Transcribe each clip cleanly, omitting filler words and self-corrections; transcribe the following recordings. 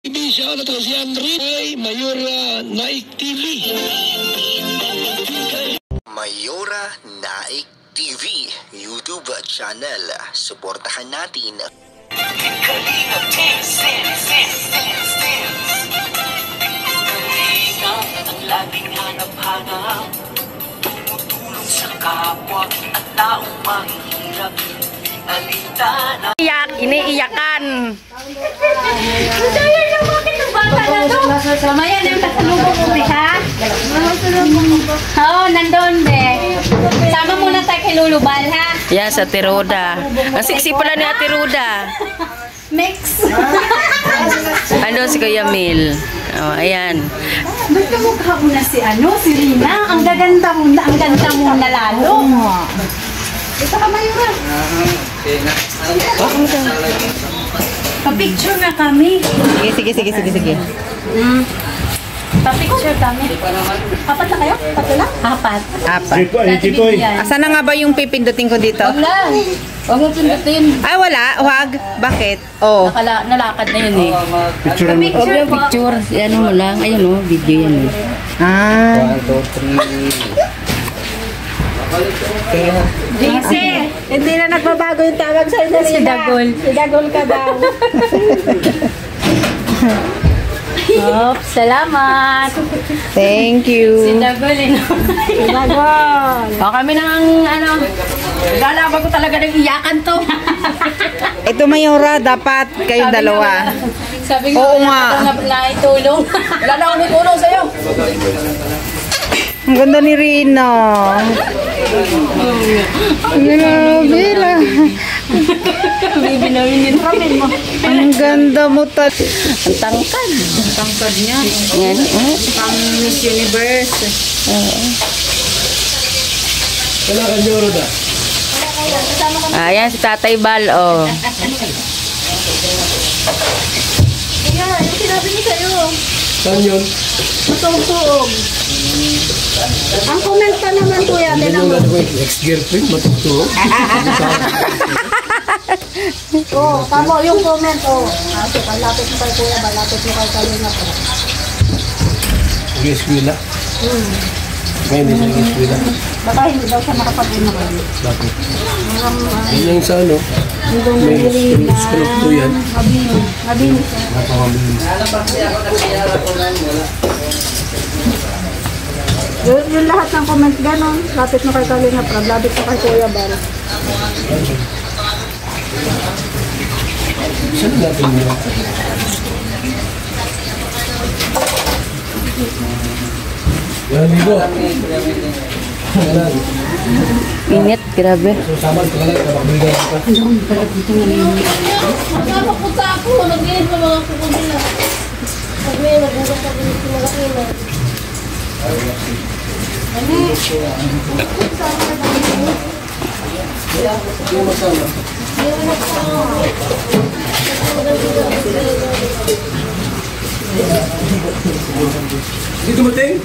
Siya na to si Henry Mayora Naik TV. Mayora Naik TV YouTube channel. Suportahan natin. Kalingap ang laging hanap-hanap, tumutulong sa kapwa at taong mahihirap. Alintana. Iniiyakan. Sayang lang, bakit ang bata na to? Maya na yung kasalubong mo, ha? Oo, nandun, be. Sama muna tayo kay Lulubal, ha? Yan, sa Tiroda. Ang siksi pala ni Ate Ruda. Mix. Ano si Kuya Mil? Oh, ayan. Ba't kamukha mo na si Rina? Ang gaganda mo na lalo. Ito ka, Mayura. Pa-picture na kami. Sige. Pa-picture kami. Apat na kayo? Tatlo lang? Apat. Asan na nga ba yung pipindutin ko dito? Wag lang. Huwag mo pindutin. Ay, wala. Huwag. Bakit? Oh. Nalakad na yun eh. Picture mo. Picture. Ano mo lang. Ayun o. Video yan eh. 1, 2, 3. JC! Hindi na nagbabago yung tawag sa inyo. Si Dagol. Si Dagol ka daw. Oops, salamat. Thank you. Si Dagol eh. Si Dagol. O kami nang lalaban ko talaga ng iyakan to. Ito Mayora, dapat kayong dalawa. Sabi ko, oo nga. naitulong. Wala na akong itulong sa'yo. Ang ganda ni Rina. Grabe lang. Baby namin yung ramen mo. Ang ganda mo ta. Ang tangkad. Ang tangkad niya. Yan. Pang Miss Universe. Wala ka Mayora da. Ayan si Tatay Bal, oh. Ayan, yung sinabi niya sa'yo. Saan yun? Matugtog. Ang comment pa naman kuya, tinan mo. Ex-girlfriend, matugtog. Oo, tama yung comment, oh. Kasi balapit mo kay kuya, balapit mo kay Kalinga po. Nag-eskwila? Ngayon din nag-eskwila. Baka hindi daw siya makapag-ina ko. Bakit? Yun lang sa ano? May school of two yan. Mabilis. Napakabilis. Yung lahat ng comment ganon, lapit mo kay Kalinga Prab, lapit mo kay Kuya Bal. Saan natin yun? Yan, Bibo. Init, grabe. Susama ka lang, kapag-bigan ka. Magpapunta ako, nag-inis na mga kukunila. Pag may nag-ugas ako sa mga kina. Hindi dumating?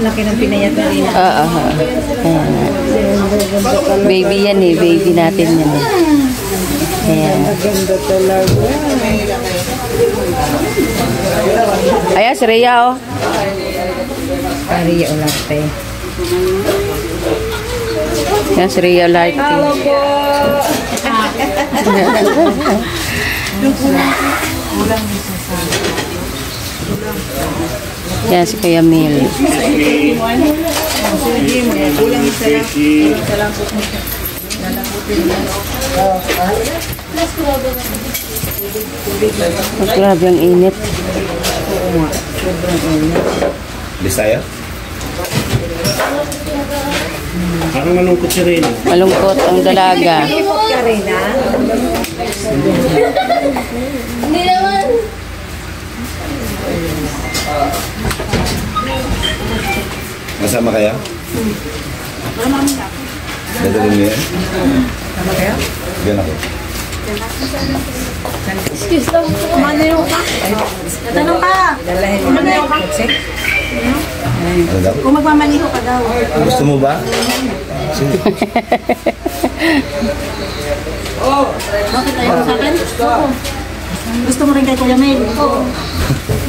Laki ng pinayat na rin. Oo. Baby yan eh. Baby natin yan eh. Ayan. Maganda talaga. Ayan, si Rhea oh. Rhea Olarte. Ayan, si Rhea Olarte. Yan si Kuya Mil. Grabe ang init. Bisaya? Parang malungkot si Rina. Malungkot ang dalaga. Hindi naman. Masama kaya? Dadalhin mo yan? Sama kaya? Diyan ako. Excuse lang. Kumanayo ka. Tatanong ka. Kumanayo ka. Ano daw? Kung magmamaniho ka daw. Gusto mo ba? Sige. Bakit ayaw sa akin? Gusto mo rin kay Kuya Mel? Oo.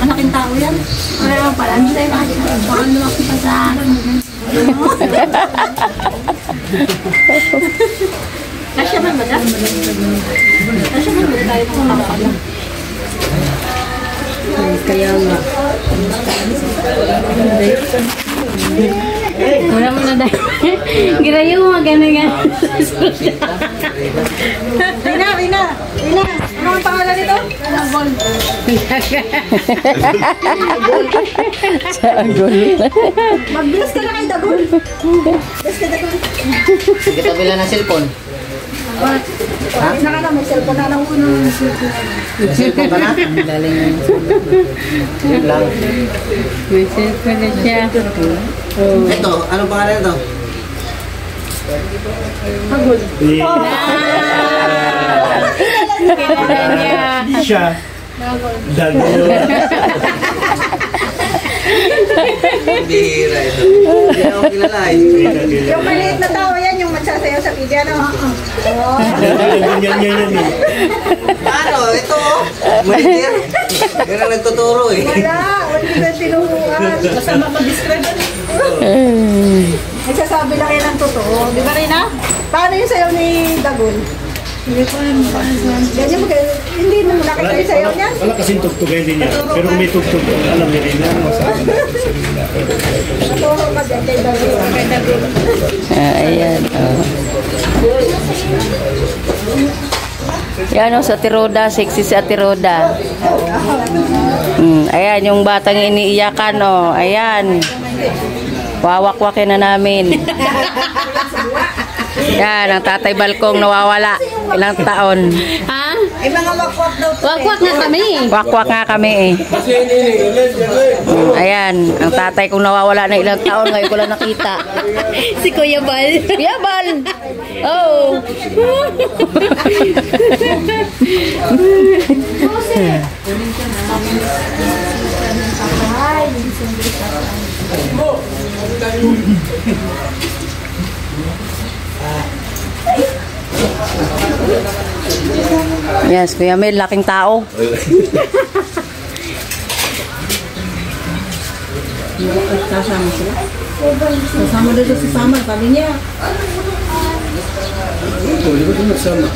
Malaking tao yan. Kaya pala, hindi tayo makikita. Baka lumaki pa sa akin. Kasya man ba dyan? Kasya man ba tayo kung makakala? Kaya nga. Wala mo na dahil. Girayo mo gano'n. Rina! Ano ang pangalan nito? Agol. Sa agol. Mag-bless ka na kay Dagol. Bless ka Dagol. Sige, tabila ng cellphone. Ha? Naka na, may cellphone na lang ko ng cellphone. Cellphone ka na? Galing yun. Yun lang. May cellphone na siya. Ito, anong pangalan ito? Agol. Kilala niya. Siya. Dagol. Bihira ito. Hindi ako kilala eh. Yung maliit na tao yan, yung magsasayaw sa video, no? Ganyan yan eh. Paano? Ito oh. Manager. Yan ang nagtuturo eh. Wala, hindi ko tinuruan. Kasama mag-describe. Nagsasabi lang yan ang totoo. Di ba, Rina? Paano yung sayaw ni Dagol? Hindi ko alam. Ganyan mo kayo. Hindi mo nakita yung sayaw niya? Wala kasing tugtugay din niya. Pero may tugtog. Alam niya rin yan. Naturo ka din kay Dagol. Ayan. Yan o, sa Tiroda. Sexy si Tiroda. Ayan, yung batang iniiyakan o. Ayan. Wawak-wakin na namin. Yan, ang tatay balkong nawawala. Ilang taon. Ha? Eh, mga wakwak daw. Wakwak nga kami. Wakwak nga kami eh. Ayan, ang tatay kong nawawala na ilang taon. Ngayon ko lang nakita. Si Kuya Bal. Kuya Bal! Oh! Yes, Kuya Mel, laking tao. Kasama sila. Kasama doon si Sama. Sabi niya. Hindi ko din nagsama.